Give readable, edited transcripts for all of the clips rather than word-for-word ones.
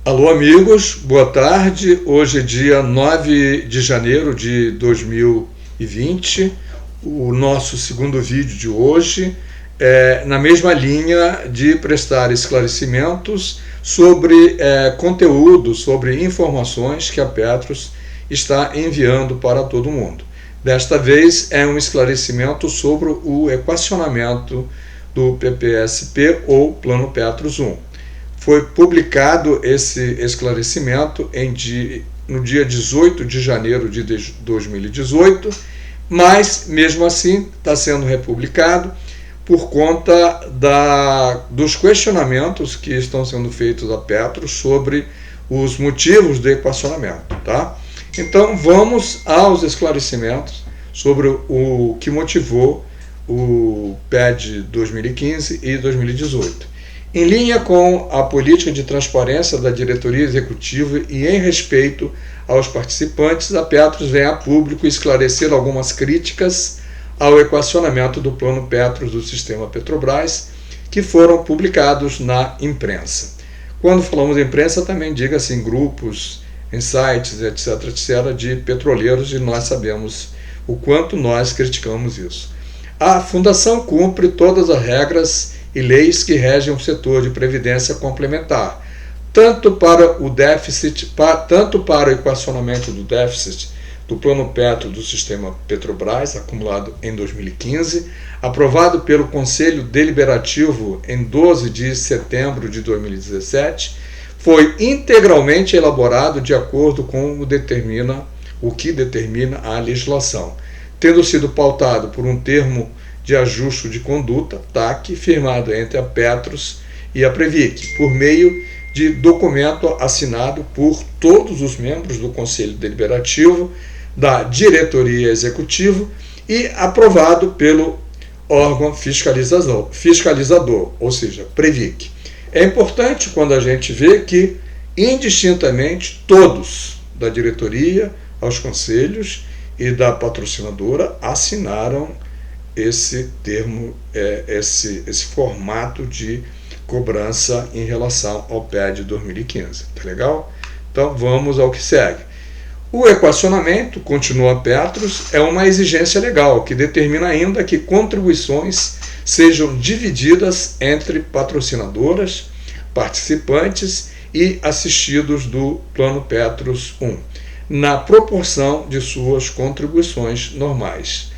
Alô amigos, boa tarde. Hoje é dia 9 de janeiro de 2020. O nosso segundo vídeo de hoje é na mesma linha de prestar esclarecimentos sobre conteúdo, sobre informações que a Petros está enviando para todo mundo. Desta vez é um esclarecimento sobre o equacionamento do PPSP ou Plano Petros 1. Foi publicado esse esclarecimento no dia 18 de janeiro de 2018, mas mesmo assim está sendo republicado por conta dos questionamentos que estão sendo feitos a Petros sobre os motivos do equacionamento. Tá? Então vamos aos esclarecimentos sobre o que motivou o PED 2015 e 2018. Em linha com a política de transparência da diretoria executiva e em respeito aos participantes, a Petros vem a público esclarecer algumas críticas ao equacionamento do Plano Petros do Sistema Petrobras, que foram publicados na imprensa. Quando falamos de imprensa, também diga-se em grupos, em sites, etc., de petroleiros, e nós sabemos o quanto nós criticamos isso. A Fundação cumpre todas as regras e leis que regem o setor de previdência complementar, tanto para o equacionamento do déficit do Plano Petros do Sistema Petrobras, acumulado em 2015, aprovado pelo Conselho Deliberativo em 12 de setembro de 2017, foi integralmente elaborado de acordo com o que determina a legislação, tendo sido pautado por um termo de ajuste de conduta, TAC, firmado entre a Petros e a Previc, por meio de documento assinado por todos os membros do Conselho Deliberativo, da diretoria executiva e aprovado pelo órgão fiscalizador, ou seja, Previc. É importante quando a gente vê que, indistintamente, todos, da diretoria aos conselhos e da patrocinadora, assinaram esse termo, esse formato de cobrança em relação ao PED 2015. Tá legal? Então vamos ao que segue. O equacionamento, continua Petros, é uma exigência legal que determina ainda que contribuições sejam divididas entre patrocinadoras, participantes e assistidos do Plano Petros 1, na proporção de suas contribuições normais.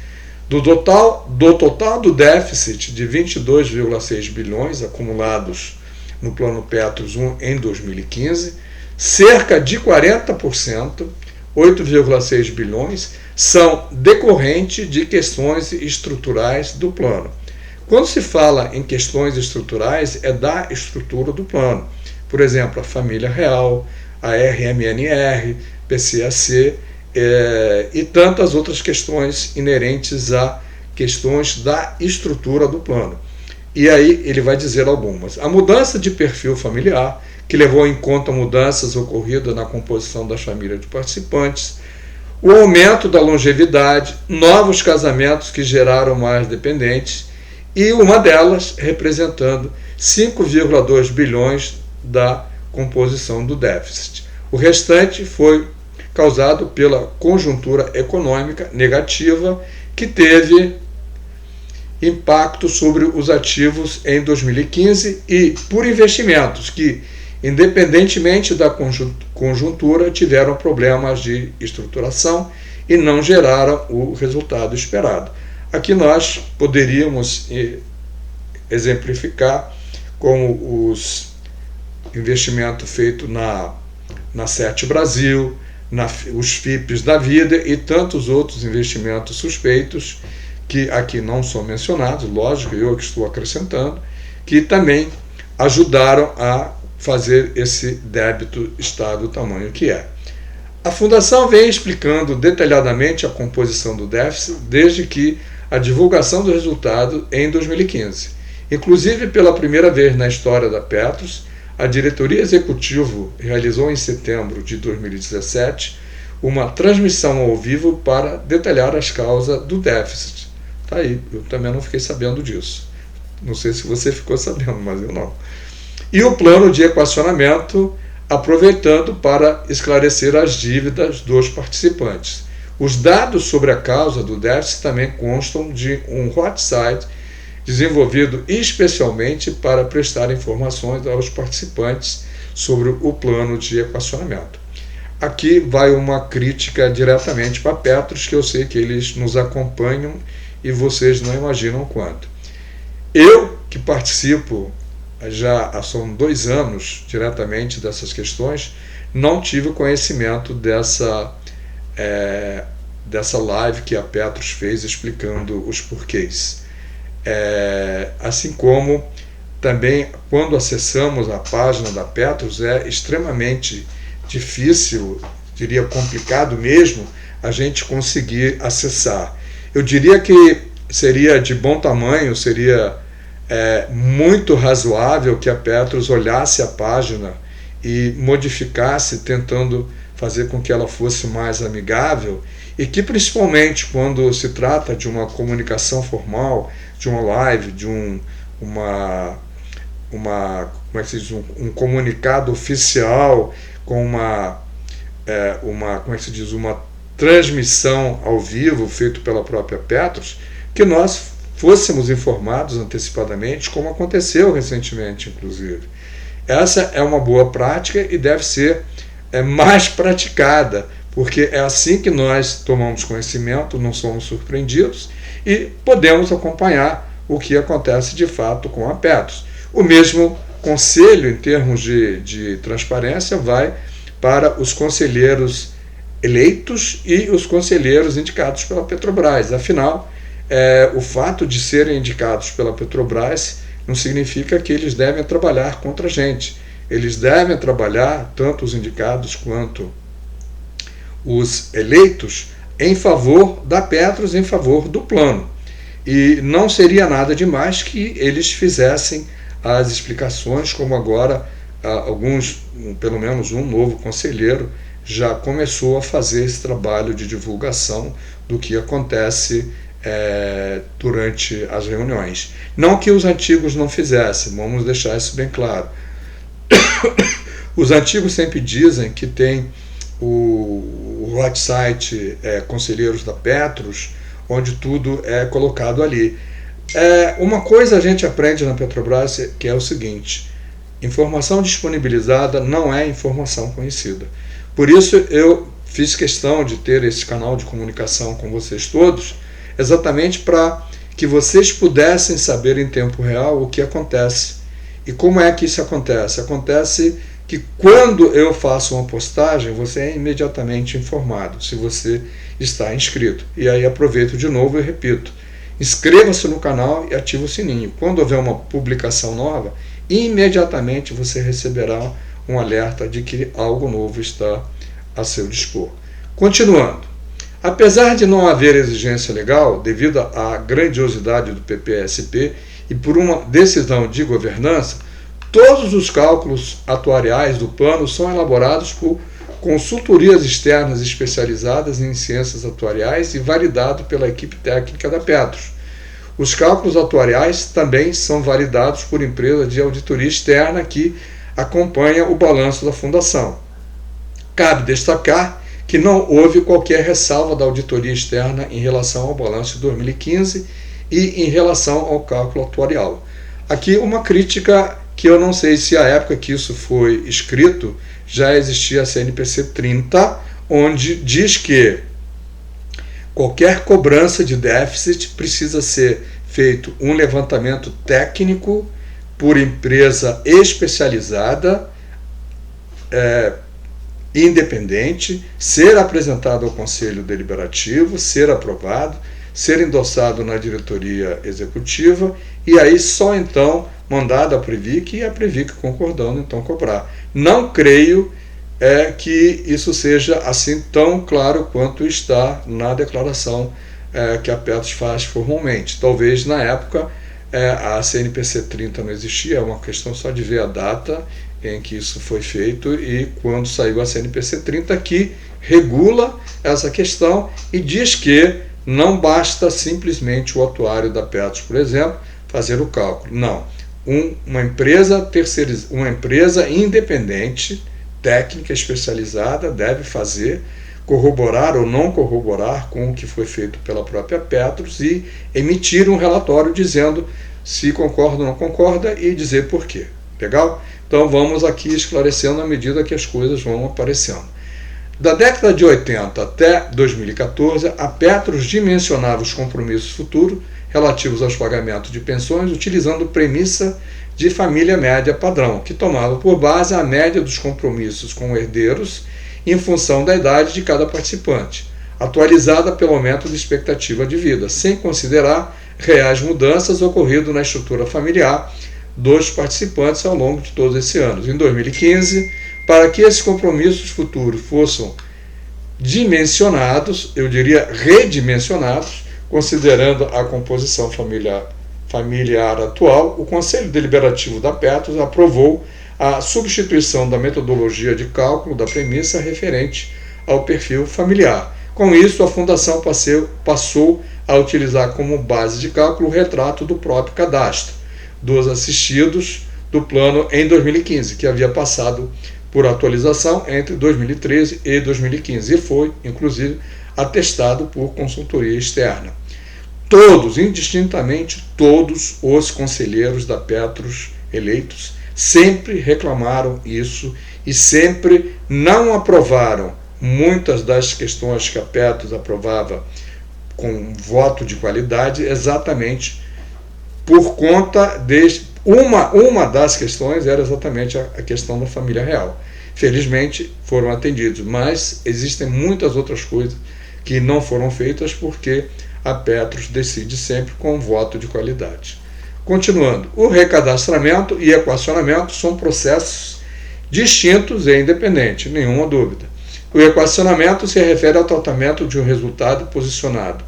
Do total do déficit de 22,6 bilhões acumulados no Plano Petros 1 em 2015, cerca de 40%, 8,6 bilhões, são decorrentes de questões estruturais do plano. Quando se fala em questões estruturais, é da estrutura do plano. Por exemplo, a família real, a RMNR, PCAC, e tantas outras questões inerentes a questões da estrutura do plano. E aí ele vai dizer algumas. A mudança de perfil familiar, que levou em conta mudanças ocorridas na composição das famílias de participantes, o aumento da longevidade, novos casamentos que geraram mais dependentes, e uma delas representando 5,2 bilhões da composição do déficit. O restante foi causado pela conjuntura econômica negativa, que teve impacto sobre os ativos em 2015 e por investimentos que, independentemente da conjuntura, tiveram problemas de estruturação e não geraram o resultado esperado. Aqui nós poderíamos exemplificar com os investimentos feitos na Sete Brasil, os FIPs da vida e tantos outros investimentos suspeitos que aqui não são mencionados, lógico, eu que estou acrescentando, que também ajudaram a fazer esse débito estar do tamanho que é. A Fundação vem explicando detalhadamente a composição do déficit desde que a divulgação do resultado em 2015. Inclusive, pela primeira vez na história da Petros, a diretoria executiva realizou em setembro de 2017 uma transmissão ao vivo para detalhar as causas do déficit. Tá aí, eu também não fiquei sabendo disso. Não sei se você ficou sabendo, mas eu não. E o plano de equacionamento aproveitando para esclarecer as dívidas dos participantes. Os dados sobre a causa do déficit também constam de um hot site desenvolvido especialmente para prestar informações aos participantes sobre o plano de equacionamento. Aqui vai uma crítica diretamente para a Petros, que eu sei que eles nos acompanham e vocês não imaginam quanto. Eu, que participo já são 2 anos diretamente dessas questões, não tive conhecimento dessa live que a Petros fez explicando os porquês. Assim como também quando acessamos a página da Petros é extremamente difícil, diria complicado mesmo, a gente conseguir acessar. Eu diria que seria de bom tamanho, seria muito razoável que a Petros olhasse a página e modificasse, tentando fazer com que ela fosse mais amigável, e que principalmente quando se trata de uma comunicação formal, de uma live, de um comunicado oficial com uma transmissão ao vivo feito pela própria Petros, que nós fôssemos informados antecipadamente, como aconteceu recentemente, inclusive. Essa é uma boa prática e deve ser mais praticada, porque é assim que nós tomamos conhecimento, não somos surpreendidos e podemos acompanhar o que acontece de fato com a Petros. O mesmo conselho, em termos de transparência, vai para os conselheiros eleitos e os conselheiros indicados pela Petrobras. Afinal, o fato de serem indicados pela Petrobras não significa que eles devem trabalhar contra a gente. Eles devem trabalhar, tanto os indicados quanto os eleitos, em favor da Petros, em favor do plano. E não seria nada demais que eles fizessem as explicações, como agora pelo menos um novo conselheiro já começou a fazer esse trabalho de divulgação do que acontece durante as reuniões. Não que os antigos não fizessem, vamos deixar isso bem claro. Os antigos sempre dizem que tem o hot site Conselheiros da Petros, onde tudo é colocado ali. Uma coisa a gente aprende na Petrobras, que é o seguinte: informação disponibilizada não é informação conhecida. Por isso eu fiz questão de ter esse canal de comunicação com vocês todos, exatamente para que vocês pudessem saber em tempo real o que acontece. E como é que isso acontece? Acontece que quando eu faço uma postagem, você é imediatamente informado, se você está inscrito. E aí aproveito de novo e repito: inscreva-se no canal e ative o sininho. Quando houver uma publicação nova, imediatamente você receberá um alerta de que algo novo está a seu dispor. Continuando. Apesar de não haver exigência legal, devido à grandiosidade do PPSP e por uma decisão de governança, todos os cálculos atuariais do plano são elaborados por consultorias externas especializadas em ciências atuariais e validados pela equipe técnica da Petros. Os cálculos atuariais também são validados por empresa de auditoria externa que acompanha o balanço da fundação. Cabe destacar que não houve qualquer ressalva da auditoria externa em relação ao balanço de 2015 e em relação ao cálculo atuarial. Aqui uma crítica que eu não sei se a época que isso foi escrito já existia a CNPC 30, onde diz que qualquer cobrança de déficit precisa ser feito um levantamento técnico por empresa especializada, independente, ser apresentado ao Conselho Deliberativo, ser aprovado, ser endossado na diretoria executiva e aí só então mandado à Previc e a Previc concordando então cobrar. Não creio que isso seja assim tão claro quanto está na declaração que a Petros faz formalmente. Talvez na época a CNPC 30 não existia, é uma questão só de ver a data em que isso foi feito e quando saiu a CNPC 30, que regula essa questão e diz que não basta simplesmente o atuário da Petros, por exemplo, fazer o cálculo. Não. Uma empresa independente técnica especializada deve fazer, corroborar ou não corroborar com o que foi feito pela própria Petros e emitir um relatório dizendo se concorda ou não concorda e dizer por quê. Legal? Então vamos aqui esclarecendo à medida que as coisas vão aparecendo. Da década de 80 até 2014, a Petros dimensionava os compromissos futuros relativos aos pagamentos de pensões utilizando premissa de família média padrão, que tomava por base a média dos compromissos com herdeiros em função da idade de cada participante, atualizada pelo aumento de expectativa de vida, sem considerar reais mudanças ocorridas na estrutura familiar dos participantes ao longo de todos esses anos. Em 2015, para que esses compromissos futuros fossem dimensionados, eu diria redimensionados, considerando a composição familiar atual, o Conselho Deliberativo da Petros aprovou a substituição da metodologia de cálculo da premissa referente ao perfil familiar. Com isso, a Fundação passou a utilizar como base de cálculo o retrato do próprio cadastro dos assistidos do plano em 2015, que havia passado por atualização entre 2013 e 2015 e foi, inclusive, atestado por consultoria externa. Todos, indistintamente, todos os conselheiros da Petros eleitos sempre reclamaram isso e sempre não aprovaram muitas das questões que a Petros aprovava com voto de qualidade, exatamente por conta de uma das questões era exatamente a questão da família real. Felizmente foram atendidos, mas existem muitas outras coisas que não foram feitas porque a Petros decide sempre com voto de qualidade. Continuando, o recadastramento e equacionamento são processos distintos e independentes, nenhuma dúvida. O equacionamento se refere ao tratamento de um resultado posicionado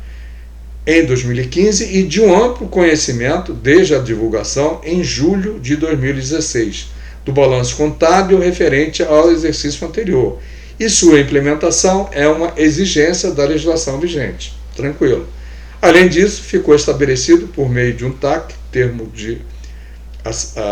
em 2015 e de um amplo conhecimento desde a divulgação em julho de 2016 do balanço contábil referente ao exercício anterior, e sua implementação é uma exigência da legislação vigente. Tranquilo. Além disso, ficou estabelecido por meio de um TAC, termo de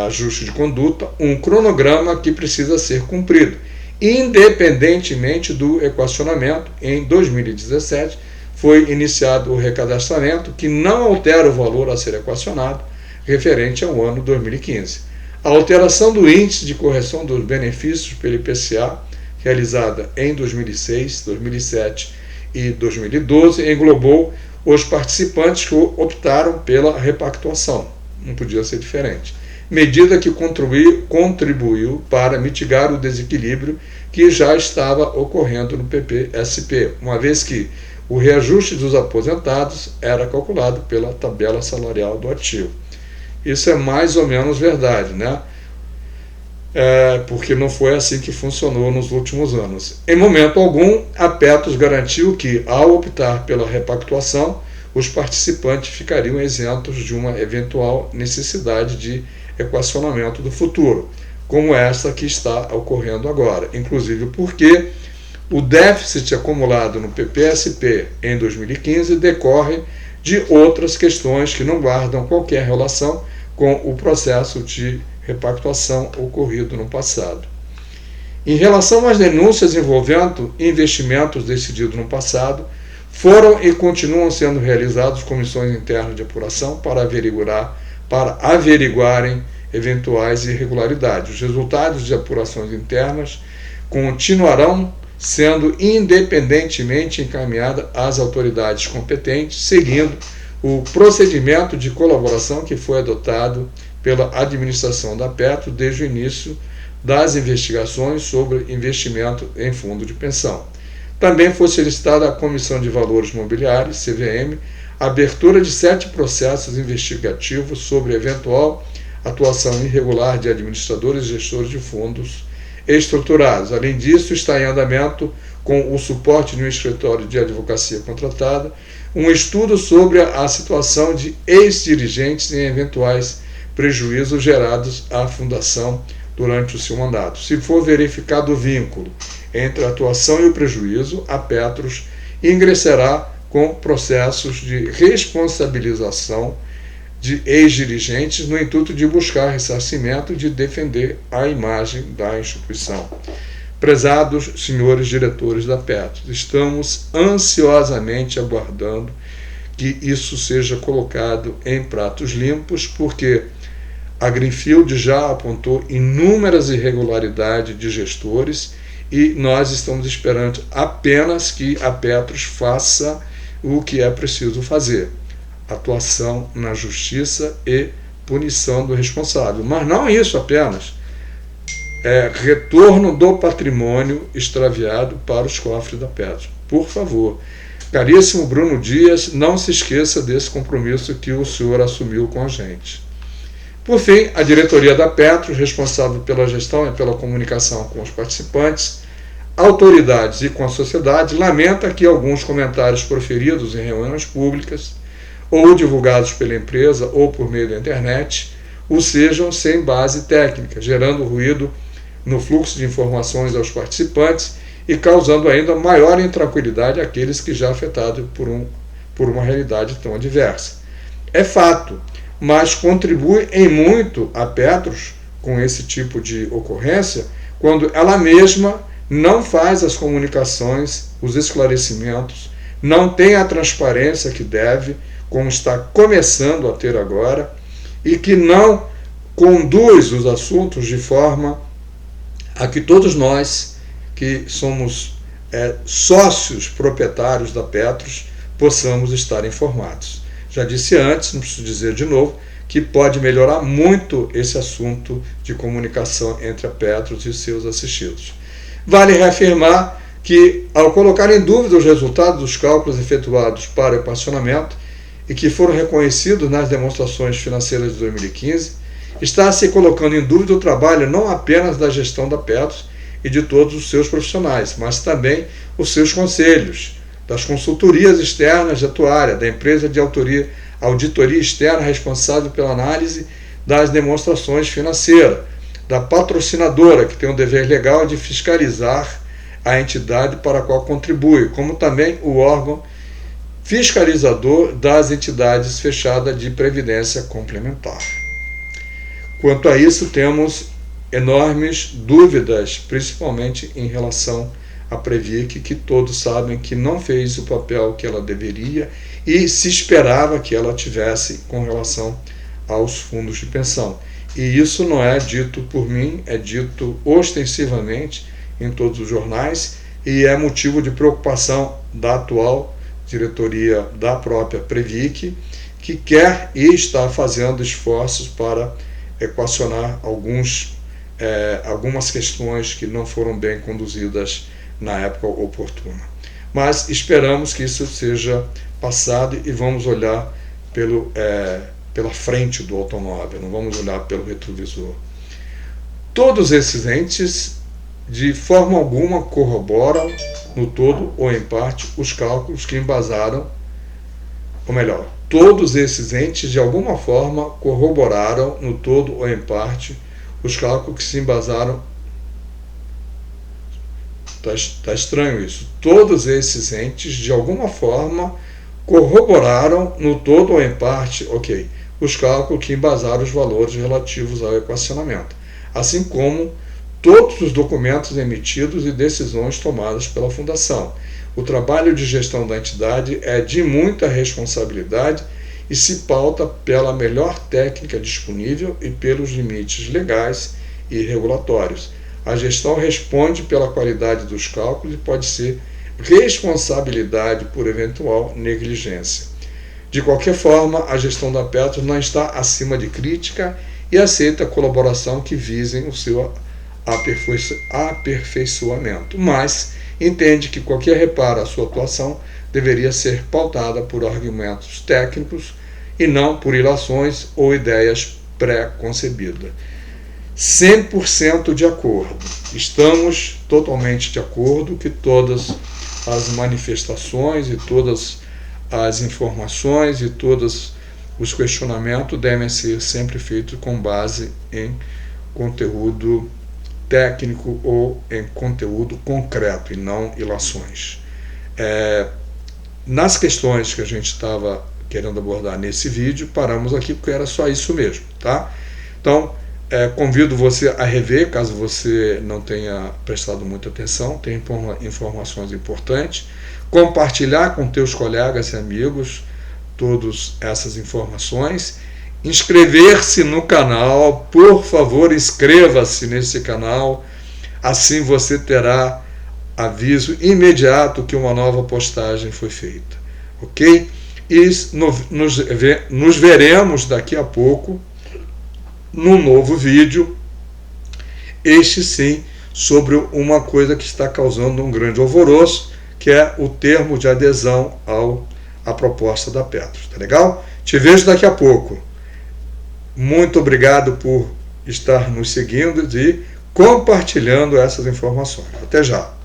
ajuste de conduta, um cronograma que precisa ser cumprido, independentemente do equacionamento. Em 2017, foi iniciado o recadastramento, que não altera o valor a ser equacionado, referente ao ano 2015. A alteração do índice de correção dos benefícios pelo IPCA, realizada em 2006, 2007 e 2012, englobou os participantes que optaram pela repactuação. Não podia ser diferente. Medida que contribuiu para mitigar o desequilíbrio que já estava ocorrendo no PPSP, uma vez que o reajuste dos aposentados era calculado pela tabela salarial do ativo. Isso é mais ou menos verdade, né? Porque não foi assim que funcionou nos últimos anos. Em momento algum, a Petros garantiu que, ao optar pela repactuação, os participantes ficariam isentos de uma eventual necessidade de equacionamento do futuro, como essa que está ocorrendo agora, inclusive porque o déficit acumulado no PPSP em 2015 decorre de outras questões que não guardam qualquer relação com o processo de repactuação ocorrido no passado. Em relação às denúncias envolvendo investimentos decididos no passado, foram e continuam sendo realizadas comissões internas de apuração para averiguarem eventuais irregularidades. Os resultados de apurações internas continuarão sendo independentemente encaminhada às autoridades competentes, seguindo o procedimento de colaboração que foi adotado pela administração da Petros desde o início das investigações sobre investimento em fundo de pensão. Também foi solicitada à Comissão de Valores Mobiliários, CVM, a abertura de 7 processos investigativos sobre eventual atuação irregular de administradores e gestores de fundos estruturados. Além disso, está em andamento, com o suporte de um escritório de advocacia contratada, um estudo sobre a situação de ex-dirigentes em eventuais prejuízos gerados à Fundação durante o seu mandato. Se for verificado o vínculo entre a atuação e o prejuízo, a Petros ingressará com processos de responsabilização de ex-dirigentes no intuito de buscar ressarcimento e de defender a imagem da instituição. Prezados senhores diretores da Petros, estamos ansiosamente aguardando que isso seja colocado em pratos limpos, porque a Greenfield já apontou inúmeras irregularidades de gestores e nós estamos esperando apenas que a Petros faça o que é preciso fazer: atuação na justiça e punição do responsável. Mas não isso apenas, retorno do patrimônio extraviado para os cofres da Petros. Por favor, caríssimo Bruno Dias, não se esqueça desse compromisso que o senhor assumiu com a gente. Por fim, a diretoria da Petros, responsável pela gestão e pela comunicação com os participantes, autoridades e com a sociedade, lamenta que alguns comentários proferidos em reuniões públicas ou divulgados pela empresa ou por meio da internet o sejam sem base técnica, gerando ruído no fluxo de informações aos participantes e causando ainda maior intranquilidade àqueles que já afetados por uma realidade tão adversa. É fato, mas contribui em muito a Petros com esse tipo de ocorrência quando ela mesma não faz as comunicações, os esclarecimentos, não tem a transparência que deve, como está começando a ter agora, e que não conduz os assuntos de forma a que todos nós, que somos sócios proprietários da Petros, possamos estar informados. Já disse antes, não preciso dizer de novo, que pode melhorar muito esse assunto de comunicação entre a Petros e seus assistidos. Vale reafirmar que, ao colocar em dúvida os resultados dos cálculos efetuados para o equacionamento e que foram reconhecidos nas demonstrações financeiras de 2015, está se colocando em dúvida o trabalho não apenas da gestão da Petros e de todos os seus profissionais, mas também os seus conselhos, das consultorias externas de atuária, da empresa de auditoria externa responsável pela análise das demonstrações financeiras, da patrocinadora, que tem o dever legal de fiscalizar a entidade para a qual contribui, como também o órgão fiscalizador das entidades fechadas de previdência complementar. Quanto a isso, temos enormes dúvidas, principalmente em relação à Previc, que todos sabem que não fez o papel que ela deveria e se esperava que ela tivesse com relação aos fundos de pensão. E isso não é dito por mim, é dito ostensivamente em todos os jornais e é motivo de preocupação da atual diretoria da própria Previc, que quer e está fazendo esforços para equacionar algumas questões que não foram bem conduzidas na época oportuna. Mas esperamos que isso seja passado e vamos olhar pela frente do automóvel, não vamos olhar pelo retrovisor. Todos esses entes, de forma alguma, corroboram, no todo ou em parte, os cálculos que embasaram, ou melhor, todos esses entes, de alguma forma, corroboraram, no todo ou em parte, os cálculos que se embasaram. Está estranho isso. Todos esses entes, de alguma forma, corroboraram, no todo ou em parte, os cálculos que embasaram os valores relativos ao equacionamento, assim como todos os documentos emitidos e decisões tomadas pela Fundação. O trabalho de gestão da entidade é de muita responsabilidade e se pauta pela melhor técnica disponível e pelos limites legais e regulatórios. A gestão responde pela qualidade dos cálculos e pode ser responsabilidade por eventual negligência. De qualquer forma, a gestão da Petros não está acima de crítica e aceita a colaboração que visem o seu aperfeiçoamento, mas entende que qualquer reparo à sua atuação deveria ser pautada por argumentos técnicos e não por ilações ou ideias pré-concebidas. 100% de acordo. Estamos totalmente de acordo que todas as manifestações e todas as informações e todos os questionamentos devem ser sempre feitos com base em conteúdo técnico ou em conteúdo concreto e não ilações. Nas questões que a gente estava querendo abordar nesse vídeo, paramos aqui porque era só isso mesmo, tá? Então, Convido você a rever, caso você não tenha prestado muita atenção, tem informações importantes. Compartilhar com teus colegas e amigos todas essas informações. Inscrever-se no canal, por favor, inscreva-se nesse canal, assim você terá aviso imediato que uma nova postagem foi feita, ok? E nos veremos daqui a pouco num novo vídeo, este sim, sobre uma coisa que está causando um grande alvoroço, que é o termo de adesão à proposta da Petros, tá legal? Te vejo daqui a pouco. Muito obrigado por estar nos seguindo e compartilhando essas informações. Até já!